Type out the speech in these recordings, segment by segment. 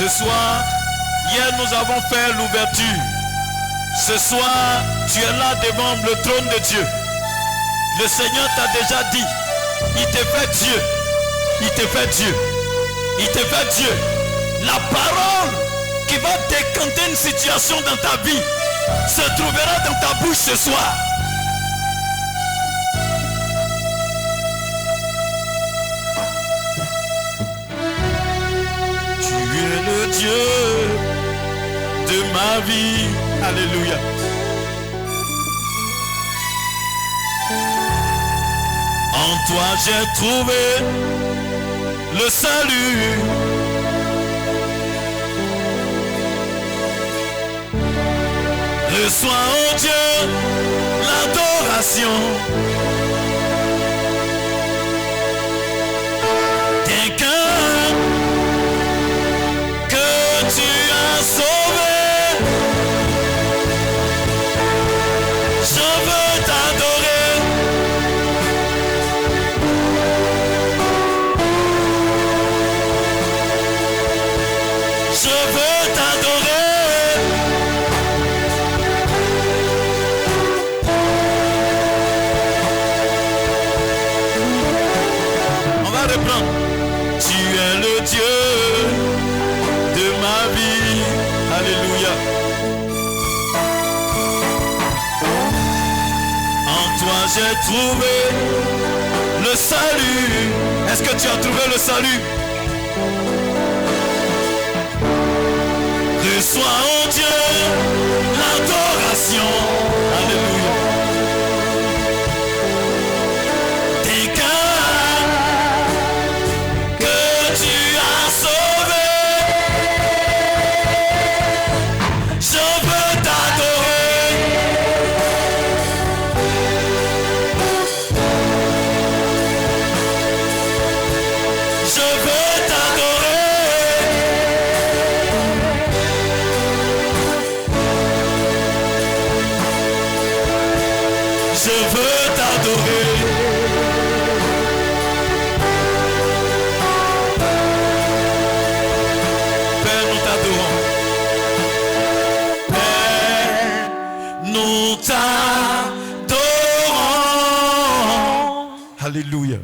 Ce soir, hier nous avons fait l'ouverture. Ce soir, tu es là devant le trône de Dieu. Le Seigneur t'a déjà dit, il te fait Dieu. Il te fait Dieu. Il te fait Dieu. La parole qui va décanter une situation dans ta vie se trouvera dans ta bouche ce soir. Tu es le Dieu de ma vie. Alléluia. En toi j'ai trouvé le salut. Reçois, oh Dieu, l'adoration. Tes cœurs que tu as sauvés, je veux t'adorer. Je veux t'adorer. Tu es le Dieu de ma vie. Alléluia. En toi j'ai trouvé le salut. Est-ce que tu as trouvé le salut? Reçois, oh Dieu, l'adoration. Alléluia. Alléluia.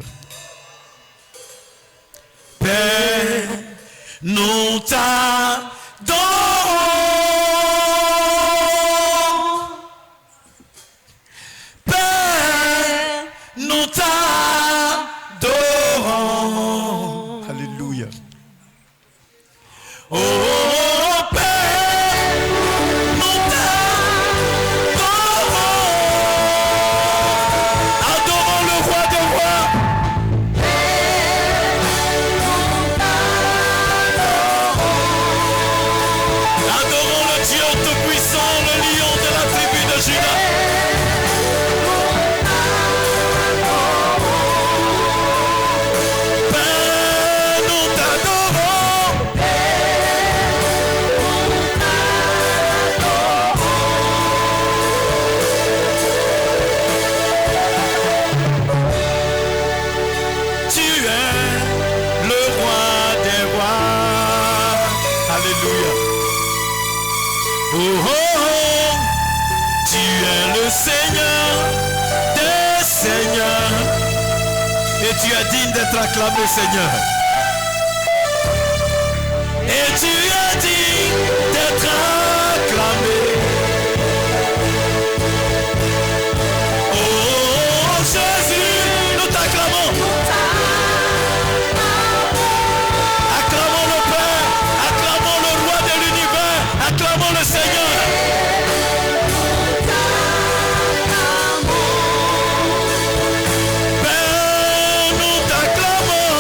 Père, nous t'adorons. Père, nous t'adorons. Alléluia. Oh, Père, nous t'adorons. Adorons le roi des rois. Adorons le Dieu tout-puissant, le lion de la tribu de Juda. Père, nous t'adorons. Tu es le roi des rois. Alléluia. Oh, oh, oh. Tu es le Seigneur des seigneurs. Et tu es digne d'être acclamé, Seigneur. Et tu es digne d'être acclamé. Oh Jésus, nous t'acclamons. Acclamons le Père, acclamons le roi de l'univers, acclamons le Seigneur. Père, nous t'acclamons.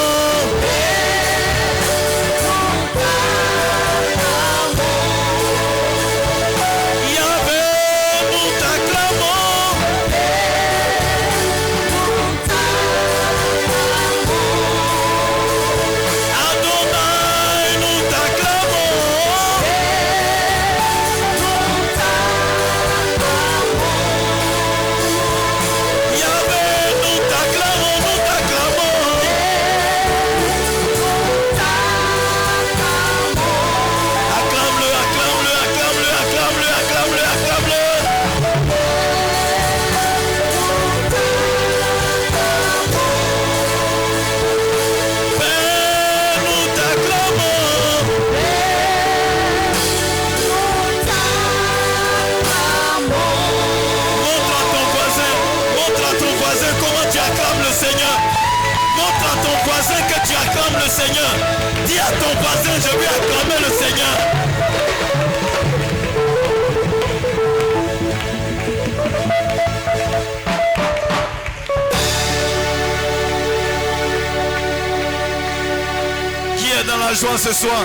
voisin que tu acclames le Seigneur. Dis à ton voisin, je vais acclamer le Seigneur. Qui est dans la joie ce soir?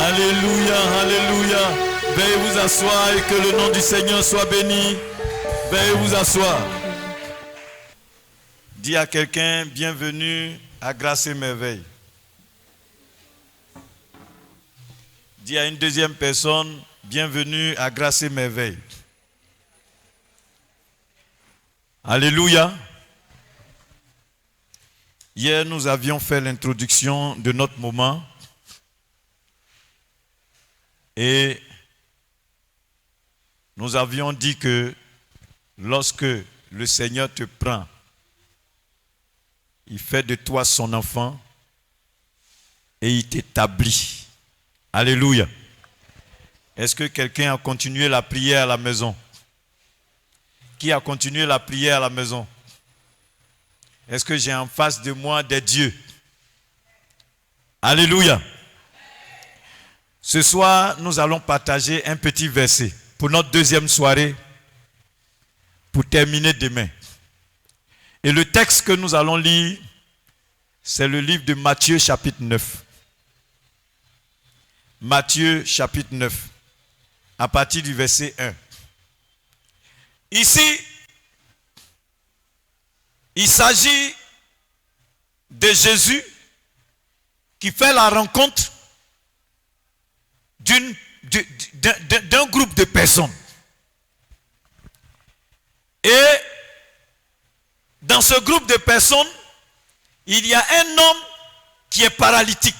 Alléluia, alléluia. Veuillez vous asseoir et que le nom du Seigneur soit béni. Veuillez vous asseoir. Dis à quelqu'un, bienvenue à Grâce et Merveille. Dis à une deuxième personne, bienvenue à Grâce et Merveille. Alléluia. Hier, nous avions fait l'introduction de notre moment. Et nous avions dit que lorsque le Seigneur te prend, il fait de toi son enfant et il t'établit. Alléluia. Est-ce que quelqu'un a continué la prière à la maison? Qui a continué la prière à la maison? Est-ce que j'ai en face de moi des dieux? Alléluia. Ce soir, nous allons partager un petit verset pour notre deuxième soirée, pour terminer demain. Et le texte que nous allons lire, c'est le livre de Matthieu chapitre 9. Matthieu chapitre 9, à partir du verset 1. Ici, il s'agit de Jésus qui fait la rencontre d'un groupe de personnes. Et dans ce groupe de personnes, il y a un homme qui est paralytique,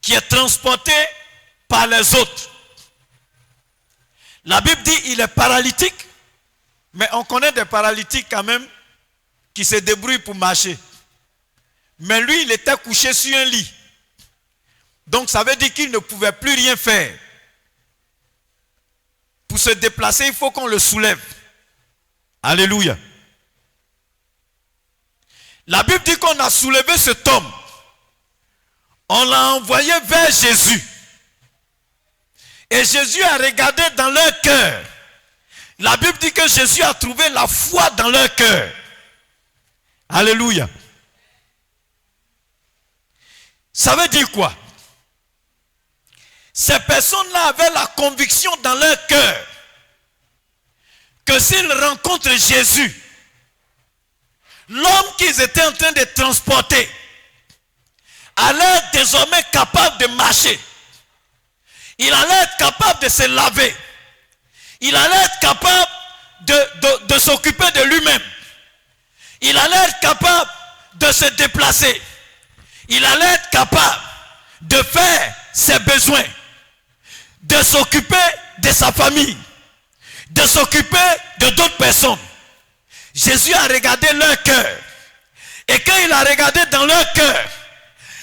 qui est transporté par les autres. La Bible dit qu'il est paralytique, mais on connaît des paralytiques quand même qui se débrouillent pour marcher. Mais lui, il était couché sur un lit. Donc ça veut dire qu'il ne pouvait plus rien faire. Pour se déplacer, il faut qu'on le soulève. Alléluia. La Bible dit qu'on a soulevé cet homme. On l'a envoyé vers Jésus. Et Jésus a regardé dans leur cœur. La Bible dit que Jésus a trouvé la foi dans leur cœur. Alléluia. Ça veut dire quoi? Ces personnes-là avaient la conviction dans leur cœur que s'ils rencontrent Jésus, l'homme qu'ils étaient en train de transporter allait être désormais capable de marcher. Il allait être capable de se laver. Il allait être capable de s'occuper de lui-même. Il allait être capable de se déplacer. Il allait être capable de faire ses besoins, de s'occuper de sa famille, de s'occuper de d'autres personnes. Jésus a regardé leur cœur. Et quand il a regardé dans leur cœur,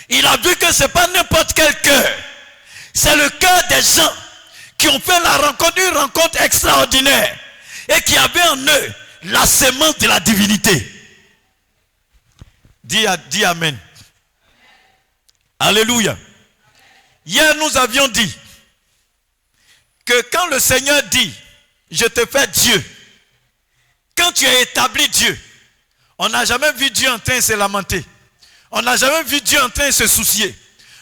il a vu que ce n'est pas n'importe quel cœur. C'est le cœur des gens qui ont fait la rencontre, une rencontre extraordinaire, et qui avaient en eux la sémence de la divinité. Dis Amen. Alléluia. Hier, nous avions dit que quand le Seigneur dit, je te fais Dieu, quand tu as établi Dieu, on n'a jamais vu Dieu en train de se lamenter. On n'a jamais vu Dieu en train de se soucier.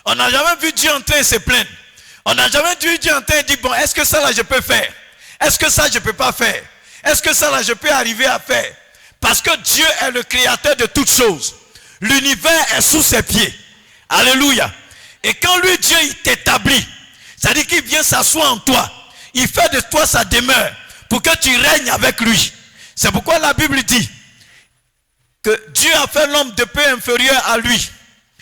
On n'a jamais vu Dieu en train de se plaindre. On n'a jamais vu Dieu en train de dire, bon, est-ce que ça là je peux faire? Est-ce que ça je ne peux pas faire? Est-ce que ça là je peux arriver à faire? Parce que Dieu est le créateur de toutes choses. L'univers est sous ses pieds. Alléluia. Et quand lui, Dieu, il t'établit, c'est-à-dire qu'il vient s'asseoir en toi. Il fait de toi sa demeure pour que tu règnes avec lui. C'est pourquoi la Bible dit que Dieu a fait l'homme de peu inférieur à lui.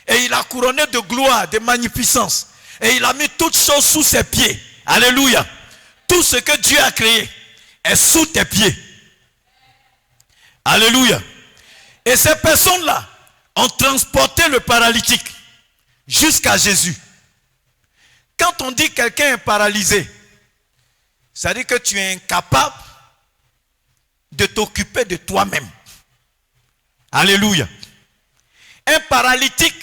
Et il a couronné de gloire, de magnificence. Et il a mis toutes choses sous ses pieds. Alléluia. Tout ce que Dieu a créé est sous tes pieds. Alléluia. Et ces personnes-là ont transporté le paralytique jusqu'à Jésus. Quand on dit quelqu'un est paralysé, ça dit que tu es incapable de t'occuper de toi-même. Alléluia. Un paralytique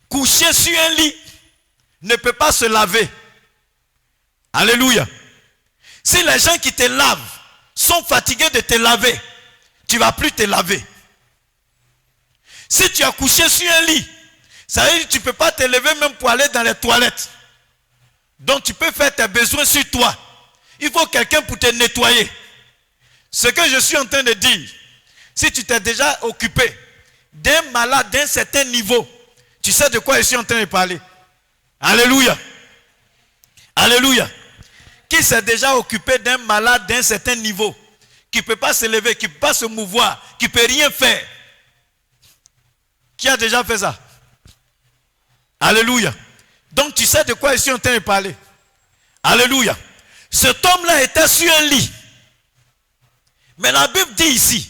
couché sur un lit ne peut pas se laver. Alléluia. Si les gens qui te lavent sont fatigués de te laver, tu ne vas plus te laver. Si tu as couché sur un lit, ça veut dire que tu ne peux pas te lever même pour aller dans les toilettes. Donc tu peux faire tes besoins sur toi. Il faut quelqu'un pour te nettoyer. Ce que je suis en train de dire, si tu t'es déjà occupé d'un malade d'un certain niveau, tu sais de quoi je suis en train de parler. Alléluia. Alléluia. Qui s'est déjà occupé d'un malade d'un certain niveau, qui ne peut pas se lever, qui ne peut pas se mouvoir, qui ne peut rien faire. Qui a déjà fait ça? Alléluia. Donc tu sais de quoi je suis en train de parler. Alléluia. Cet homme-là était sur un lit. Mais la Bible dit ici,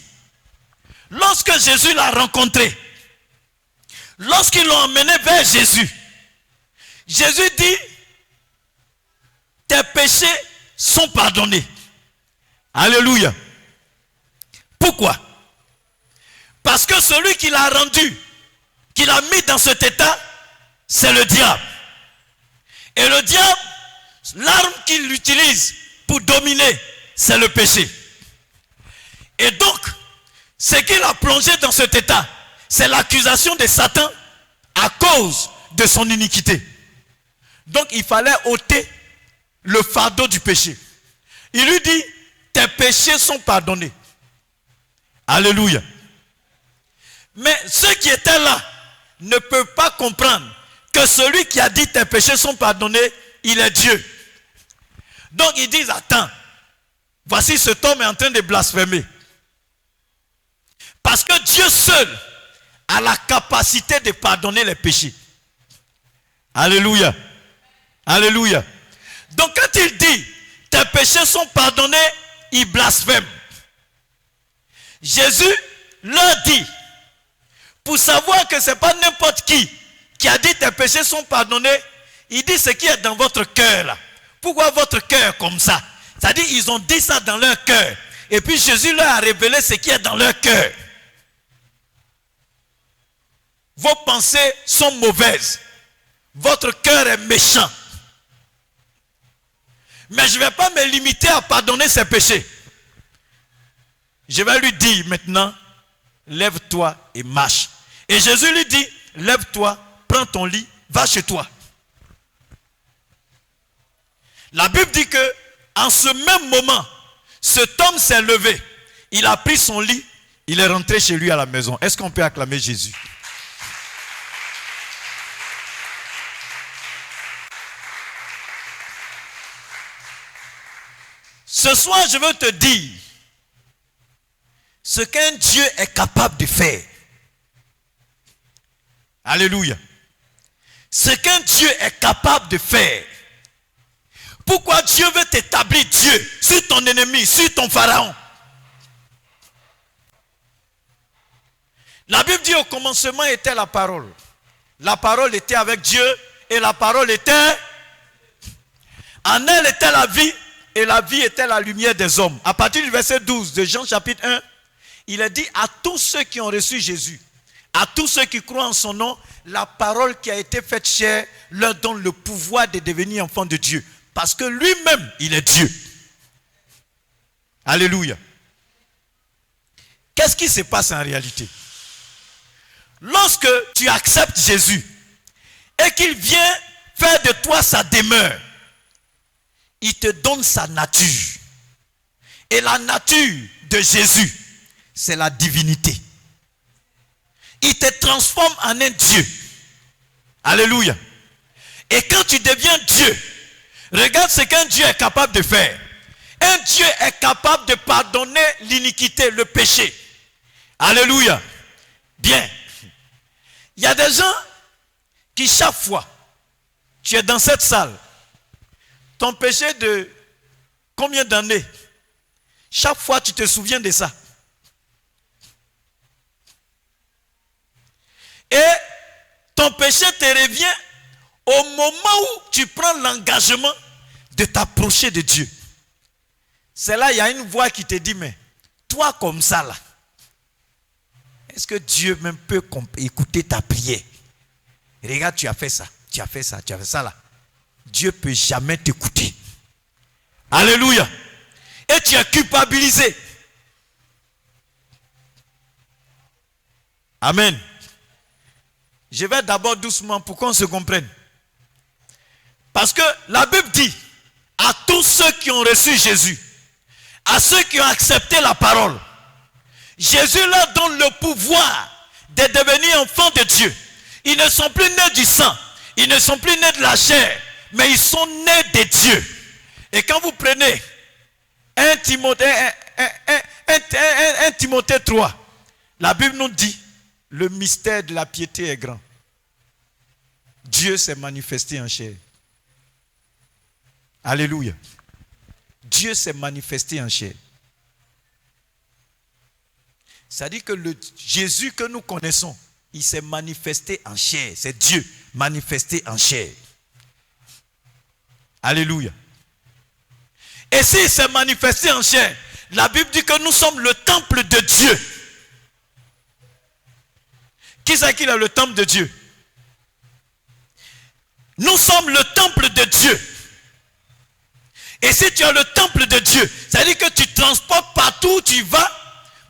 lorsque Jésus l'a rencontré, lorsqu'ils l'ont emmené vers Jésus, Jésus dit, tes péchés sont pardonnés. Alléluia. Pourquoi? Parce que celui qui l'a rendu, qui l'a mis dans cet état, c'est le diable. Et le diable, l'arme qu'il utilise pour dominer, c'est le péché. Et donc, ce qu'il a plongé dans cet état, c'est l'accusation de Satan à cause de son iniquité. Donc, il fallait ôter le fardeau du péché. Il lui dit, tes péchés sont pardonnés. Alléluia. Mais ceux qui étaient là ne peuvent pas comprendre que celui qui a dit tes péchés sont pardonnés, il est Dieu. Donc ils disent, attends, voici cet homme est en train de blasphémer. Parce que Dieu seul a la capacité de pardonner les péchés. Alléluia. Alléluia. Donc quand il dit, tes péchés sont pardonnés, il blasphème. Jésus leur dit, pour savoir que ce n'est pas n'importe qui a dit tes péchés sont pardonnés, il dit ce qui est dans votre cœur là. Pourquoi votre cœur comme ça? C'est-à-dire ils ont dit ça dans leur cœur. Et puis Jésus leur a révélé ce qui est dans leur cœur. Vos pensées sont mauvaises. Votre cœur est méchant. Mais je ne vais pas me limiter à pardonner ses péchés. Je vais lui dire maintenant, lève-toi et marche. Et Jésus lui dit, lève-toi, prends ton lit, va chez toi. La Bible dit que en ce même moment, cet homme s'est levé. Il a pris son lit, il est rentré chez lui à la maison. Est-ce qu'on peut acclamer Jésus? Ce soir, je veux te dire ce qu'un Dieu est capable de faire. Alléluia. Ce qu'un Dieu est capable de faire. Pourquoi Dieu veut t'établir Dieu sur ton ennemi, sur ton pharaon? La Bible dit au commencement était la parole. La parole était avec Dieu et la parole était... En elle était la vie et la vie était la lumière des hommes. À partir du verset 12 de Jean chapitre 1, il est dit à tous ceux qui ont reçu Jésus, à tous ceux qui croient en son nom, la parole qui a été faite chair leur donne le pouvoir de devenir enfants de Dieu. Parce que lui-même, il est Dieu. Alléluia. Qu'est-ce qui se passe en réalité? Lorsque tu acceptes Jésus et qu'il vient faire de toi sa demeure, il te donne sa nature. Et la nature de Jésus, c'est la divinité. Il te transforme en un Dieu. Alléluia. Et quand tu deviens Dieu, regarde ce qu'un Dieu est capable de faire. Un Dieu est capable de pardonner l'iniquité, le péché. Alléluia. Bien. Il y a des gens qui chaque fois, tu es dans cette salle, ton péché de combien d'années, chaque fois tu te souviens de ça. Et ton péché te revient au moment où tu prends l'engagement de t'approcher de Dieu. C'est là, il y a une voix qui te dit, mais toi comme ça là, est-ce que Dieu même peut écouter ta prière? Regarde, tu as fait ça, tu as fait ça, tu as fait ça là. Dieu ne peut jamais t'écouter. Alléluia. Et tu es culpabilisé. Amen. Je vais d'abord doucement pour qu'on se comprenne. Parce que la Bible dit à tous ceux qui ont reçu Jésus, à ceux qui ont accepté la parole, Jésus leur donne le pouvoir de devenir enfants de Dieu. Ils ne sont plus nés du sang, ils ne sont plus nés de la chair, mais ils sont nés de Dieu. Et quand vous prenez 1 Timothée 3, la Bible nous dit, le mystère de la piété est grand. Dieu s'est manifesté en chair. Alléluia. Dieu s'est manifesté en chair. Ça dit que le Jésus que nous connaissons, il s'est manifesté en chair. C'est Dieu manifesté en chair. Alléluia. Et s'il s'est manifesté en chair, la Bible dit que nous sommes le temple de Dieu. Qui c'est qui est le temple de Dieu? Nous sommes le temple de Dieu. Et si tu es le temple de Dieu, ça veut dire que tu transportes partout où tu vas,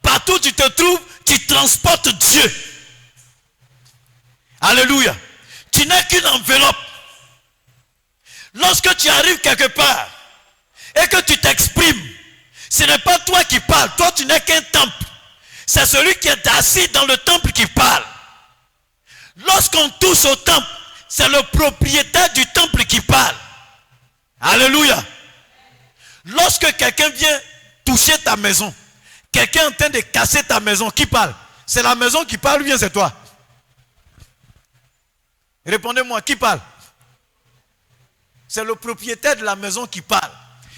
partout où tu te trouves, tu transportes Dieu. Alléluia. Tu n'es qu'une enveloppe. Lorsque tu arrives quelque part et que tu t'exprimes, ce n'est pas toi qui parles. Toi, tu n'es qu'un temple. C'est celui qui est assis dans le temple qui parle. Lorsqu'on touche au temple, c'est le propriétaire du temple qui parle. Alléluia. Lorsque quelqu'un vient toucher ta maison, quelqu'un est en train de casser ta maison, qui parle? C'est la maison qui parle ou bien c'est toi? Répondez-moi, qui parle? C'est le propriétaire de la maison qui parle.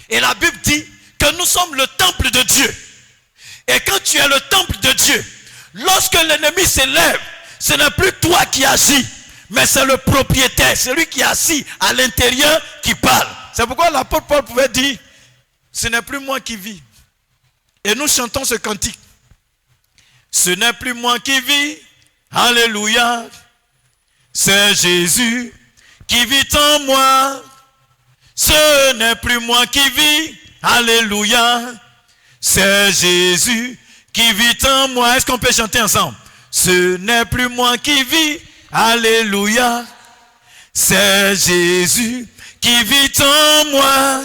Et la Bible dit que nous sommes le temple de Dieu. Et quand tu es le temple de Dieu, lorsque l'ennemi s'élève, ce n'est plus toi qui agis, mais c'est le propriétaire, celui qui est assis à l'intérieur qui parle. C'est pourquoi l'apôtre Paul pouvait dire, ce n'est plus moi qui vis. Et nous chantons ce cantique. Ce n'est plus moi qui vis, alléluia. C'est Jésus qui vit en moi. Ce n'est plus moi qui vis, alléluia. C'est Jésus qui vit en moi. Est-ce qu'on peut chanter ensemble? Ce n'est plus moi qui vis, alléluia. C'est Jésus qui vit en moi.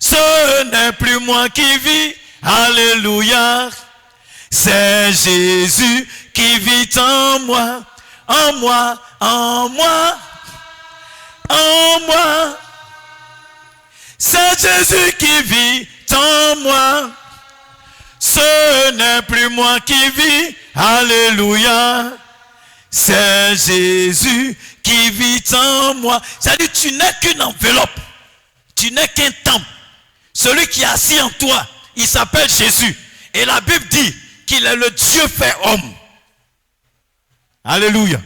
Ce n'est plus moi qui vis, alléluia. C'est Jésus qui vit en moi, en moi, en moi, en moi. C'est Jésus qui vit en moi. Ce n'est plus moi qui vis, alléluia. C'est Jésus qui vit en moi. C'est-à-dire, tu n'es qu'une enveloppe. Tu n'es qu'un temple. Celui qui est assis en toi, il s'appelle Jésus. Et la Bible dit qu'il est le Dieu fait homme. Alléluia.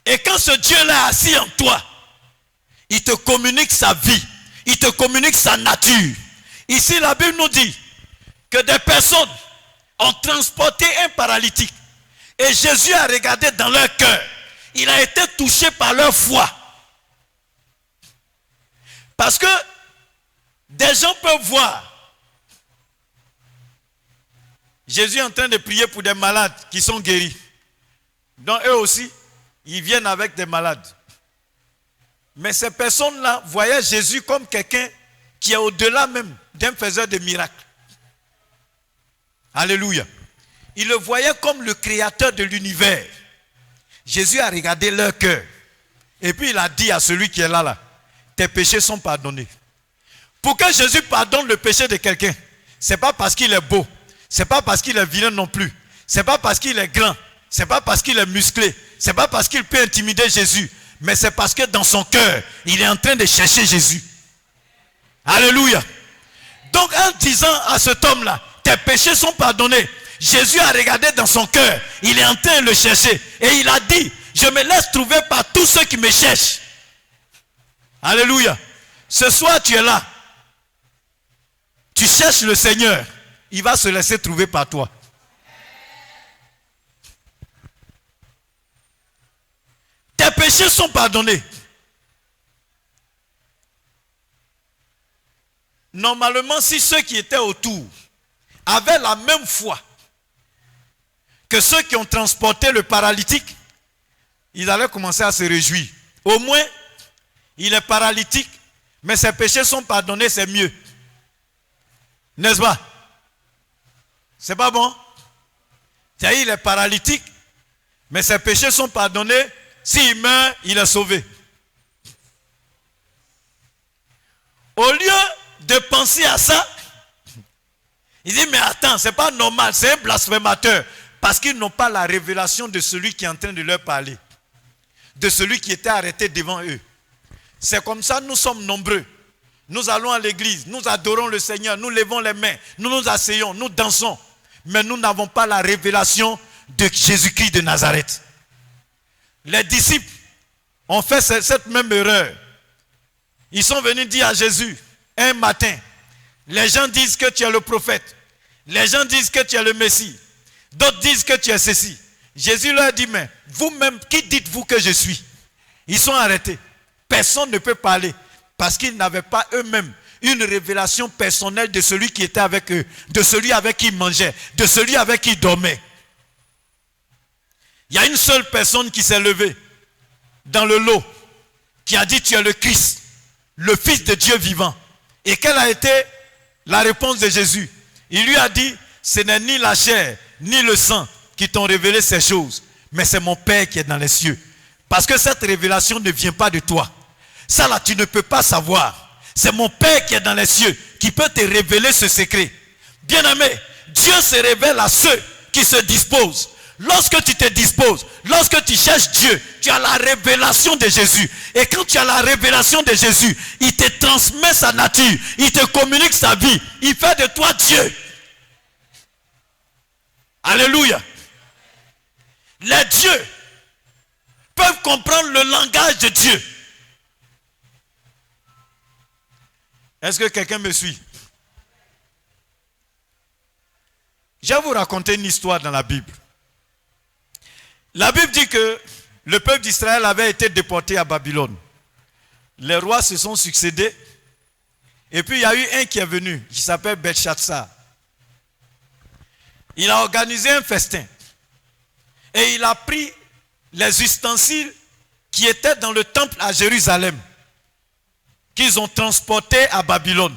Et quand ce Dieu-là est assis en toi, il te communique sa vie. Il te communique sa nature. Ici, la Bible nous dit que des personnes ont transporté un paralytique. Et Jésus a regardé dans leur cœur. Il a été touché par leur foi. Parce que des gens peuvent voir Jésus est en train de prier pour des malades qui sont guéris. Donc eux aussi, ils viennent avec des malades. Mais ces personnes-là voyaient Jésus comme quelqu'un qui est au-delà même d'un faiseur de miracles. Alléluia. Ils le voyaient comme le créateur de l'univers. Jésus a regardé leur cœur. Et puis il a dit à celui qui est là, tes péchés sont pardonnés. Pour que Jésus pardonne le péché de quelqu'un, ce n'est pas parce qu'il est beau, ce n'est pas parce qu'il est vilain non plus, ce n'est pas parce qu'il est grand, ce n'est pas parce qu'il est musclé, ce n'est pas parce qu'il peut intimider Jésus, mais c'est parce que dans son cœur, il est en train de chercher Jésus. Alléluia. Donc en disant à cet homme-là, tes péchés sont pardonnés, Jésus a regardé dans son cœur, il est en train de le chercher, et il a dit, je me laisse trouver par tous ceux qui me cherchent. Alléluia. Ce soir, tu es là. Tu tu cherches le Seigneur, il va se laisser trouver par toi. Tes péchés sont pardonnés. Normalement, si ceux qui étaient autour avaient la même foi que ceux qui ont transporté le paralytique, ils allaient commencer à se réjouir. Au moins, il est paralytique, mais ses péchés sont pardonnés, c'est mieux. N'est-ce pas? C'est pas bon? C'est-à-dire, il est paralytique, mais ses péchés sont pardonnés. S'il meurt, il est sauvé. Au lieu de penser à ça, il dit, mais attends, c'est pas normal, c'est un blasphémateur. Parce qu'ils n'ont pas la révélation de celui qui est en train de leur parler. De celui qui était arrêté devant eux. C'est comme ça, nous sommes nombreux. Nous allons à l'église, nous adorons le Seigneur, nous levons les mains, nous nous asseyons, nous dansons. Mais nous n'avons pas la révélation de Jésus-Christ de Nazareth. Les disciples ont fait cette même erreur. Ils sont venus dire à Jésus, un matin, les gens disent que tu es le prophète. Les gens disent que tu es le Messie. D'autres disent que tu es ceci. Jésus leur dit, mais vous-même, qui dites-vous que je suis? Ils sont arrêtés. Personne ne peut parler parce qu'ils n'avaient pas eux-mêmes une révélation personnelle de celui qui était avec eux, de celui avec qui ils mangeaient, de celui avec qui ils dormaient. Il y a une seule personne qui s'est levée dans le lot, qui a dit, tu es le Christ, le Fils de Dieu vivant. Et quelle a été la réponse de Jésus? Il lui a dit, ce n'est ni la chair, ni le sang qui t'ont révélé ces choses, mais c'est mon Père qui est dans les cieux. Parce que cette révélation ne vient pas de toi. Ça là, tu ne peux pas savoir. C'est mon Père qui est dans les cieux qui peut te révéler ce secret. Bien-aimé, Dieu se révèle à ceux qui se disposent. Lorsque tu te disposes, lorsque tu cherches Dieu, tu as la révélation de Jésus. Et quand tu as la révélation de Jésus, il te transmet sa nature, il te communique sa vie, il fait de toi Dieu. Alléluia. Les dieux peuvent comprendre le langage de Dieu. Est-ce que quelqu'un me suit? Je vais vous raconter une histoire dans la Bible. La Bible dit que le peuple d'Israël avait été déporté à Babylone. Les rois se sont succédés. Et puis il y a eu un qui est venu, qui s'appelle Belshazzar. Il a organisé un festin. Et il a pris les ustensiles qui étaient dans le temple à Jérusalem, qu'ils ont transportés à Babylone.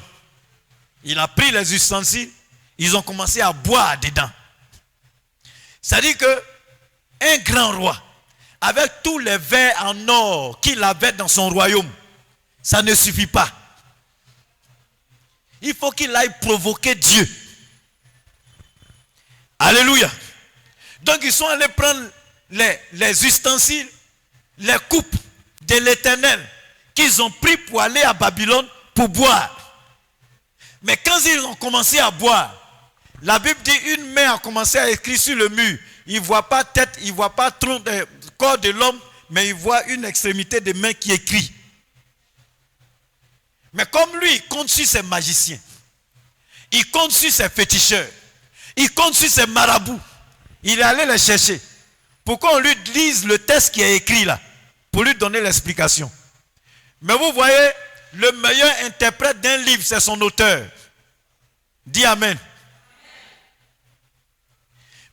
Il a pris les ustensiles, ils ont commencé à boire dedans. C'est-à-dire que un grand roi, avec tous les verres en or qu'il avait dans son royaume, ça ne suffit pas. Il faut qu'il aille provoquer Dieu. Alléluia. Donc ils sont allés prendre les ustensiles, les coupes de l'Éternel qu'ils ont pris pour aller à Babylone pour boire. Mais quand ils ont commencé à boire, la Bible dit une main a commencé à écrire sur le mur. Il ne voit pas tête, il ne voit pas tronc, corps de l'homme, mais il voit une extrémité de main qui écrit. Mais comme lui, il compte sur ses magiciens, il compte sur ses féticheurs, il compte sur ses marabouts, il est allé les chercher. Pourquoi on lui lise le texte qui est écrit là, pour lui donner l'explication. Mais vous voyez, le meilleur interprète d'un livre, c'est son auteur. Dis Amen.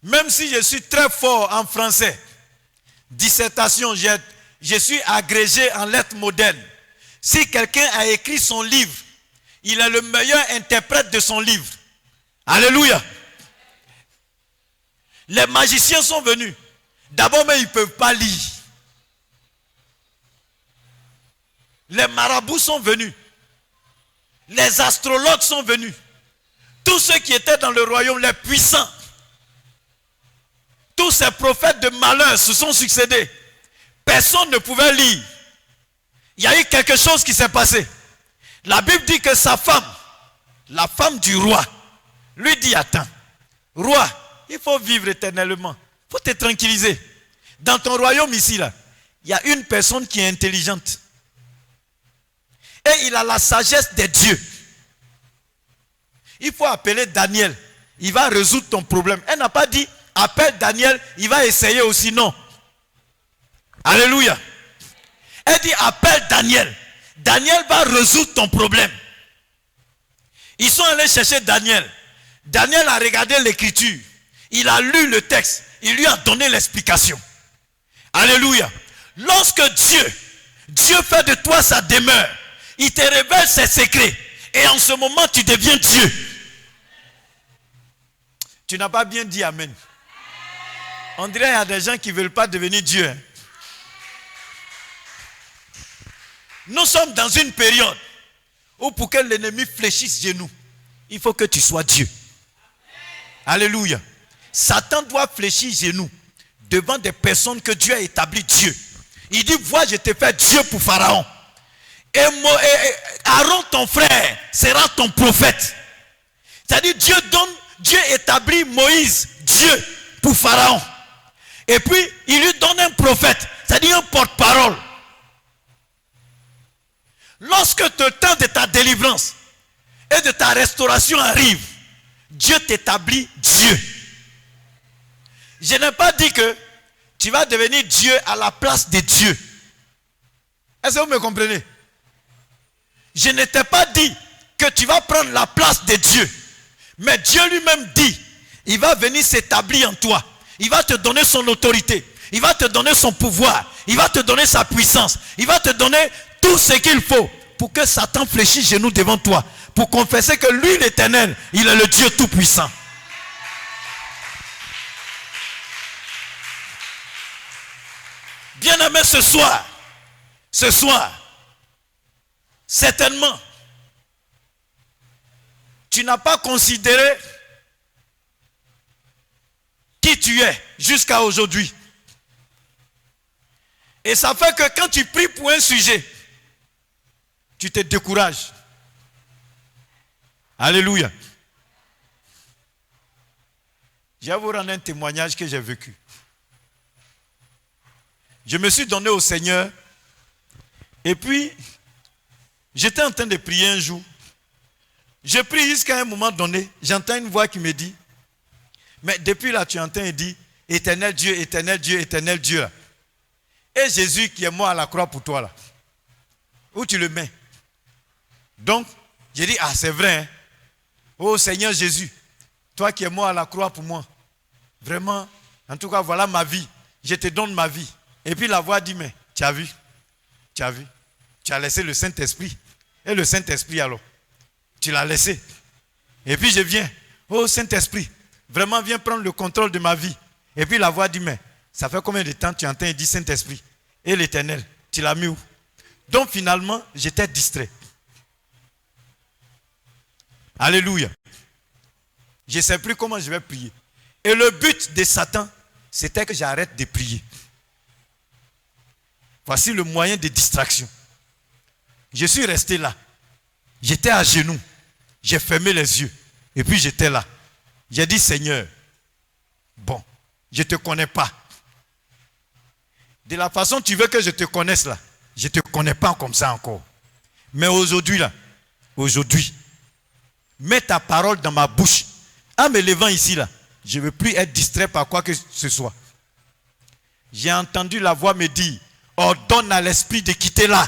Même si je suis très fort en français, dissertation, je suis agrégé en lettres modernes. Si quelqu'un a écrit son livre, il est le meilleur interprète de son livre. Alléluia. Les magiciens sont venus. D'abord, mais ils ne peuvent pas lire. Les marabouts sont venus. Les astrologues sont venus. Tous ceux qui étaient dans le royaume, les puissants. Tous ces prophètes de malheur se sont succédés. Personne ne pouvait lire. Il y a eu quelque chose qui s'est passé. La Bible dit que sa femme, la femme du roi, lui dit, attends, roi, il faut vivre éternellement. Il faut te tranquilliser. Dans ton royaume ici, là, il y a une personne qui est intelligente. Et il a la sagesse des dieux. Il faut appeler Daniel. Il va résoudre ton problème. Elle n'a pas dit, appelle Daniel, il va essayer aussi. Non. Alléluia. Elle dit, appelle Daniel. Daniel va résoudre ton problème. Ils sont allés chercher Daniel. Daniel a regardé l'écriture. Il a lu le texte. Il lui a donné l'explication. Alléluia. Lorsque Dieu fait de toi sa demeure, il te révèle ses secrets. Et en ce moment, tu deviens Dieu. Tu n'as pas bien dit Amen. On dirait qu'il y a des gens qui ne veulent pas devenir Dieu. Hein. Nous sommes dans une période où pour que l'ennemi fléchisse genoux, il faut que tu sois Dieu. Alléluia. Satan doit fléchir genoux devant des personnes que Dieu a établi Dieu. Il dit, vois, je t'ai fait Dieu pour Pharaon. Et Aaron, ton frère, sera ton prophète. C'est-à-dire, Dieu établit Moïse, Dieu, pour Pharaon. Et puis, il lui donne un prophète, c'est-à-dire un porte-parole. Lorsque le temps de ta délivrance et de ta restauration arrive, Dieu t'établit Dieu. Je n'ai pas dit que tu vas devenir Dieu à la place de Dieu. Est-ce que vous me comprenez? Je ne t'ai pas dit que tu vas prendre la place de Dieu. Mais Dieu lui-même dit, il va venir s'établir en toi. Il va te donner son autorité. Il va te donner son pouvoir. Il va te donner sa puissance. Il va te donner tout ce qu'il faut pour que Satan fléchisse genoux devant toi. Pour confesser que lui, l'Éternel, il est le Dieu tout-puissant. Bien-aimé, ce soir, certainement, tu n'as pas considéré qui tu es jusqu'à aujourd'hui. Et ça fait que quand tu pries pour un sujet, tu te décourages. Alléluia. Je vais vous rendre un témoignage que j'ai vécu. Je me suis donné au Seigneur. Et puis, j'étais en train de prier un jour. Je prie jusqu'à un moment donné. J'entends une voix qui me dit, mais depuis là, tu entends et dit, éternel Dieu, éternel Dieu, éternel Dieu. Et Jésus qui est mort à la croix pour toi là. Où tu le mets? Donc, j'ai dit, ah c'est vrai. Hein? Oh Seigneur Jésus, toi qui es mort à la croix pour moi. Vraiment, en tout cas, voilà ma vie. Je te donne ma vie. Et puis la voix dit, mais tu as vu? Tu as vu? Tu as laissé le Saint-Esprit. Et le Saint-Esprit alors? Tu l'as laissé. Et puis je viens. Oh Saint-Esprit, vraiment viens prendre le contrôle de ma vie. Et puis la voix dit, mais ça fait combien de temps tu entends et dit Saint-Esprit? Et l'Éternel, tu l'as mis où? Donc finalement, j'étais distrait. Alléluia. Je ne sais plus comment je vais prier. Et le but de Satan, c'était que j'arrête de prier. Voici le moyen de distraction. Je suis resté là. J'étais à genoux. J'ai fermé les yeux. Et puis j'étais là. J'ai dit, Seigneur, bon, je ne te connais pas. De la façon tu veux que je te connaisse là, je ne te connais pas comme ça encore. Mais aujourd'hui là, aujourd'hui, mets ta parole dans ma bouche. En me levant ici là, je ne veux plus être distrait par quoi que ce soit. J'ai entendu la voix me dire, ordonne à l'esprit de quitter là.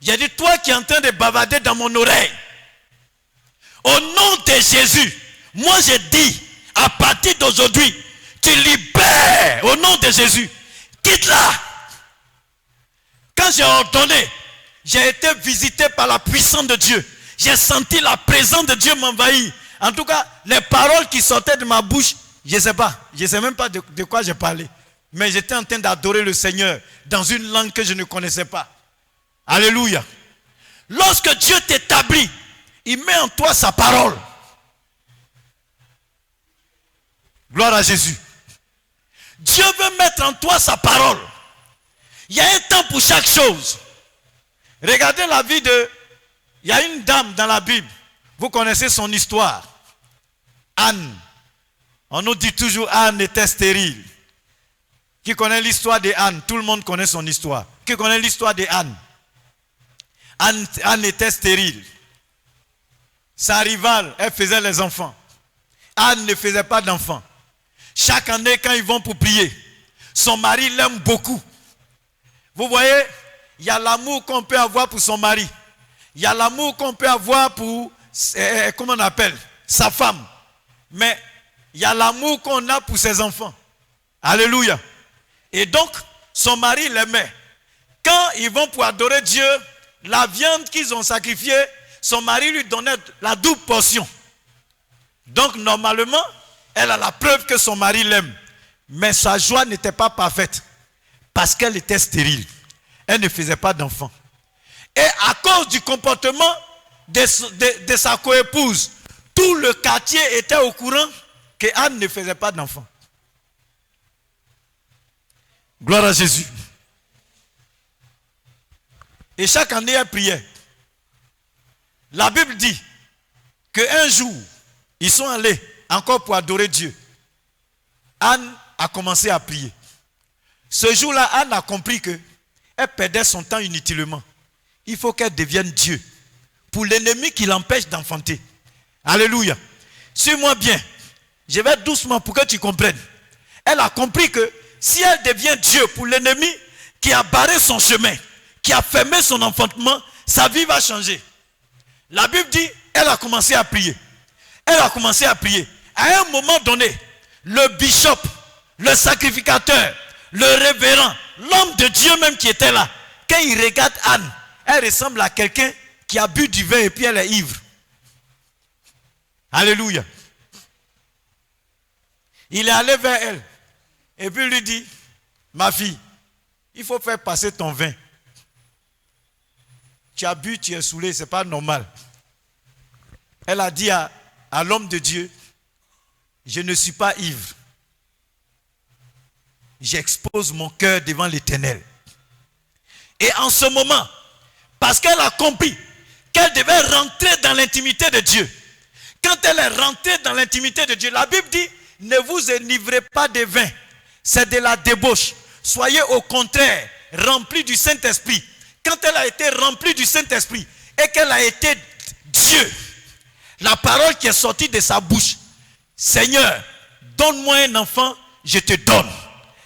J'ai dit, toi qui es en train de bavarder dans mon oreille, au nom de Jésus, moi je dis, à partir d'aujourd'hui, tu libères au nom de Jésus. Quitte là. Quand j'ai ordonné, j'ai été visité par la puissance de Dieu. J'ai senti la présence de Dieu m'envahir. En tout cas, les paroles qui sortaient de ma bouche, je ne sais pas. Je ne sais même pas de quoi j'ai parlé. Mais j'étais en train d'adorer le Seigneur dans une langue que je ne connaissais pas. Alléluia. Lorsque Dieu t'établit, il met en toi sa parole. Gloire à Jésus. Dieu veut mettre en toi sa parole. Il y a un temps pour chaque chose. Regardez la vie de... Il y a une dame dans la Bible. Vous connaissez son histoire. Anne. On nous dit toujours Anne était stérile. Qui connaît l'histoire de Anne? Tout le monde connaît son histoire. Qui connaît l'histoire de Anne? Anne était stérile. sa rivale, elle faisait les enfants. Anne ne faisait pas d'enfants. Chaque année, quand ils vont pour prier, son mari l'aime beaucoup. Vous voyez, il y a l'amour qu'on peut avoir pour son mari. Il y a l'amour qu'on peut avoir pour, comment on appelle, sa femme. Mais il y a l'amour qu'on a pour ses enfants. Alléluia. Et donc, son mari l'aimait. Quand ils vont pour adorer Dieu, la viande qu'ils ont sacrifiée, son mari lui donnait la double portion. Donc, normalement, elle a la preuve que son mari l'aime. Mais sa joie n'était pas parfaite. Parce qu'elle était stérile. Elle ne faisait pas d'enfants. Et à cause du comportement de sa coépouse, tout le quartier était au courant que Anne ne faisait pas d'enfants. Gloire à Jésus. Et chaque année, elle priait. La Bible dit qu'un jour, ils sont allés encore pour adorer Dieu. Anne a commencé à prier. Ce jour-là, Anne a compris qu'elle perdait son temps inutilement. Il faut qu'elle devienne Dieu pour l'ennemi qui l'empêche d'enfanter. Alléluia. Suis-moi bien. Je vais doucement pour que tu comprennes. Elle a compris que si elle devient Dieu pour l'ennemi qui a barré son chemin, qui a fermé son enfantement, sa vie va changer. La Bible dit, elle a commencé à prier. Elle a commencé à prier. À un moment donné, le bishop, le sacrificateur, le révérend, l'homme de Dieu même qui était là, quand il regarde Anne, elle ressemble à quelqu'un qui a bu du vin et puis elle est ivre. Alléluia. Il est allé vers elle et puis lui dit, ma fille, il faut faire passer ton vin. Tu as bu, tu es saoulé, ce n'est pas normal. Elle a dit à l'homme de Dieu, je ne suis pas ivre. J'expose mon cœur devant l'Éternel. Et en ce moment, parce qu'elle a compris qu'elle devait rentrer dans l'intimité de Dieu. Quand elle est rentrée dans l'intimité de Dieu, la Bible dit, ne vous enivrez pas de vin. C'est de la débauche. Soyez au contraire remplis du Saint-Esprit. Quand elle a été remplie du Saint-Esprit et qu'elle a été Dieu, la parole qui est sortie de sa bouche, Seigneur, donne-moi un enfant, je te donne.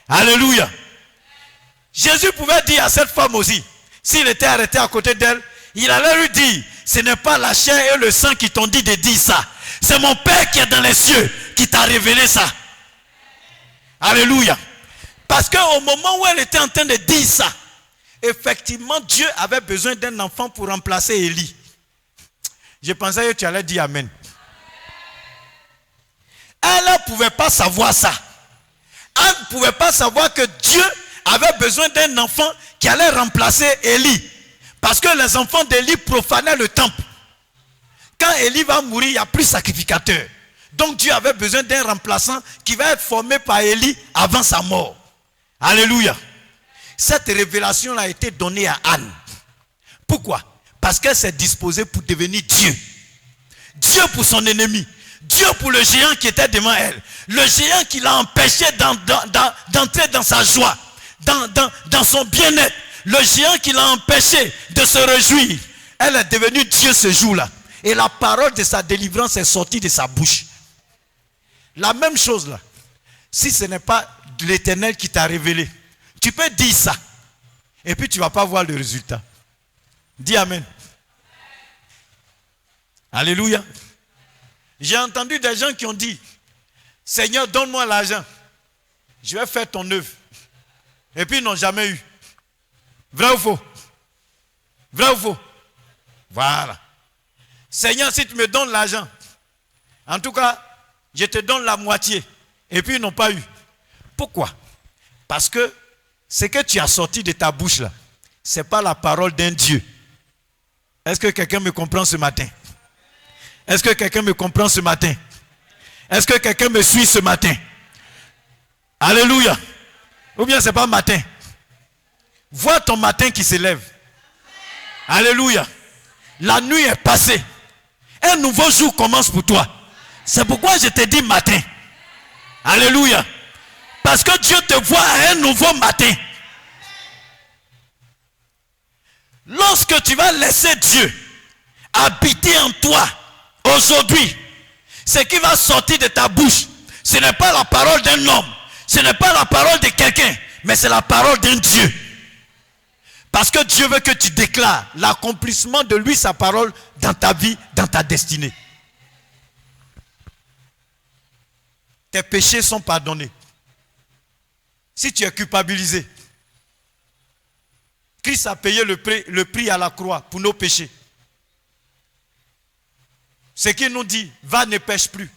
Alléluia. Jésus pouvait dire à cette femme aussi, s'il était arrêté à côté d'elle, il allait lui dire, ce n'est pas la chair et le sang qui t'ont dit de dire ça. C'est mon Père qui est dans les cieux qui t'a révélé ça. Alléluia. Parce qu'au moment où elle était en train de dire ça, effectivement, Dieu avait besoin d'un enfant pour remplacer Élie. Je pensais que tu allais dire Amen. Elle ne pouvait pas savoir ça. Elle ne pouvait pas savoir que Dieu avait besoin d'un enfant qui allait remplacer Élie. Parce que les enfants d'Élie profanaient le temple. Quand Élie va mourir, il n'y a plus de sacrificateur. Donc Dieu avait besoin d'un remplaçant qui va être formé par Élie avant sa mort. Alléluia. Cette révélation a été donnée à Anne. Pourquoi? Parce qu'elle s'est disposée pour devenir Dieu. Dieu pour son ennemi. Dieu pour le géant qui était devant elle. Le géant qui l'a empêché d'entrer dans sa joie, dans son bien-être. Le géant qui l'a empêché de se réjouir. Elle est devenue Dieu ce jour-là. Et la parole de sa délivrance est sortie de sa bouche. La même chose là. Si ce n'est pas l'Éternel qui t'a révélé, tu peux dire ça. Et puis tu ne vas pas voir le résultat. Dis Amen. Alléluia. J'ai entendu des gens qui ont dit, Seigneur, donne-moi l'argent. Je vais faire ton œuvre. Et puis ils n'ont jamais eu. Vrai ou faux? Vrai ou faux? Voilà. Seigneur, si tu me donnes l'argent, en tout cas, je te donne la moitié. Et puis ils n'ont pas eu. Pourquoi? Parce que ce que tu as sorti de ta bouche là, ce n'est pas la parole d'un Dieu. Est-ce que quelqu'un me comprend ce matin? Est-ce que quelqu'un me comprend ce matin? Est-ce que quelqu'un me suit ce matin? Alléluia. Ou bien ce n'est pas matin. Vois ton matin qui se lève. Alléluia. La nuit est passée. Un nouveau jour commence pour toi. C'est pourquoi je te dis matin. Alléluia. Parce que Dieu te voit à un nouveau matin. Lorsque tu vas laisser Dieu habiter en toi, Aujourd'hui, ce qui va sortir de ta bouche, ce n'est pas la parole d'un homme, ce n'est pas la parole de quelqu'un, mais c'est la parole d'un Dieu. Parce que Dieu veut que tu déclares l'accomplissement de lui, sa parole, dans ta vie, dans ta destinée. Tes péchés sont pardonnés. Si tu es culpabilisé, Christ a payé le prix à la croix pour nos péchés. Ce qui nous dit, va, ne pêche plus.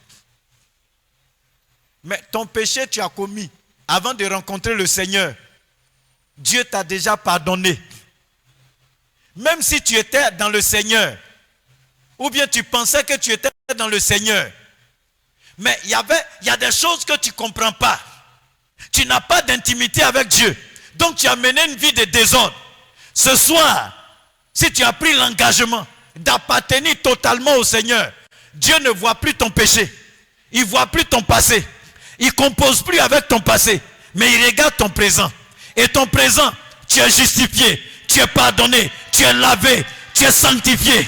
Mais ton péché, tu as commis avant de rencontrer le Seigneur. Dieu t'a déjà pardonné. Même si tu étais dans le Seigneur, ou bien tu pensais que tu étais dans le Seigneur, mais il y a des choses que tu ne comprends pas. Tu n'as pas d'intimité avec Dieu. Donc tu as mené une vie de désordre. Ce soir, si tu as pris l'engagement d'appartenir totalement au Seigneur, Dieu ne voit plus ton péché. Il ne voit plus ton passé. Il ne compose plus avec ton passé. Mais il regarde ton présent. Et ton présent, tu es justifié, tu es pardonné, tu es lavé, tu es sanctifié.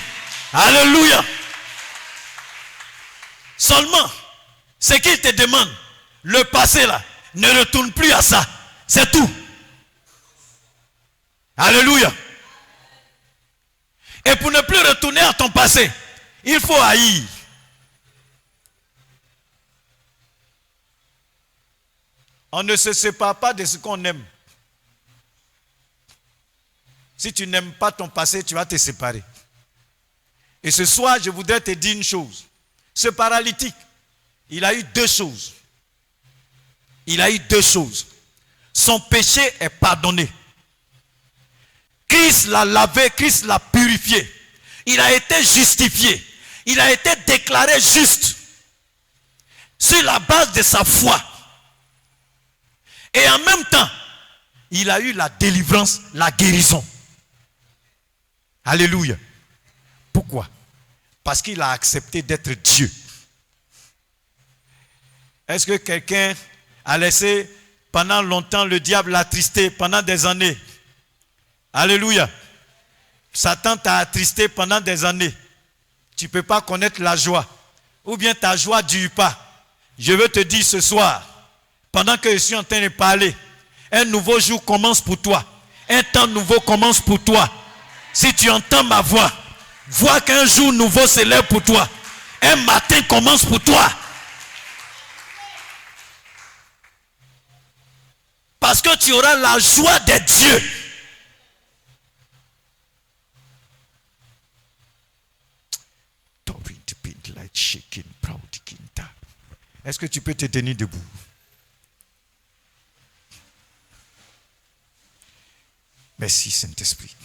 Alléluia. Seulement, ce qu'il te demande, le passé là, ne retourne plus à ça. C'est tout. Alléluia. Et pour ne plus retourner à ton passé, il faut haïr. On ne se sépare pas de ce qu'on aime. Si tu n'aimes pas ton passé, tu vas te séparer. Et ce soir, je voudrais te dire une chose. Ce paralytique, il a eu deux choses. Il a eu deux choses. Son péché est pardonné. Christ l'a lavé, Christ l'a purifié. Il a été justifié. Il a été déclaré juste sur la base de sa foi. Et en même temps, il a eu la délivrance, la guérison. Alléluia. Pourquoi? Parce qu'il a accepté d'être Dieu. Est-ce que quelqu'un a laissé pendant longtemps le diable l'attrister pendant des années? Alléluia. Satan t'a attristé pendant des années. Tu ne peux pas connaître la joie. Ou bien ta joie ne dure pas. Je veux te dire ce soir, pendant que je suis en train de parler, un nouveau jour commence pour toi. Un temps nouveau commence pour toi. Si tu entends ma voix, vois qu'un jour nouveau se lève pour toi. Un matin commence pour toi. Parce que tu auras la joie de Dieu. Est-ce que tu peux te tenir debout? Merci Saint-Esprit.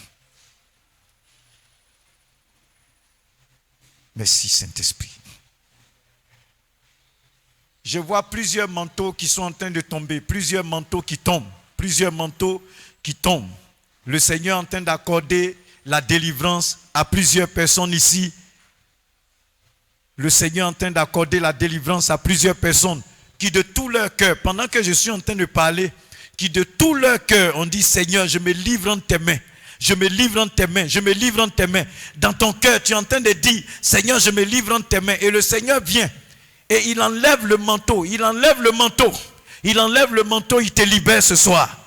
Merci Saint-Esprit. Je vois plusieurs manteaux qui sont en train de tomber, plusieurs manteaux qui tombent, plusieurs manteaux qui tombent. Le Seigneur est en train d'accorder la délivrance à plusieurs personnes ici. Le Seigneur est en train d'accorder la délivrance à plusieurs personnes qui de tout leur cœur, pendant que je suis en train de parler, qui de tout leur cœur ont dit, Seigneur, je me livre entre tes mains. Je me livre entre tes mains, je me livre entre tes mains. Dans ton cœur, tu es en train de dire, Seigneur, je me livre entre tes mains. Et le Seigneur vient et il enlève le manteau, il enlève le manteau, il enlève le manteau, il te libère ce soir.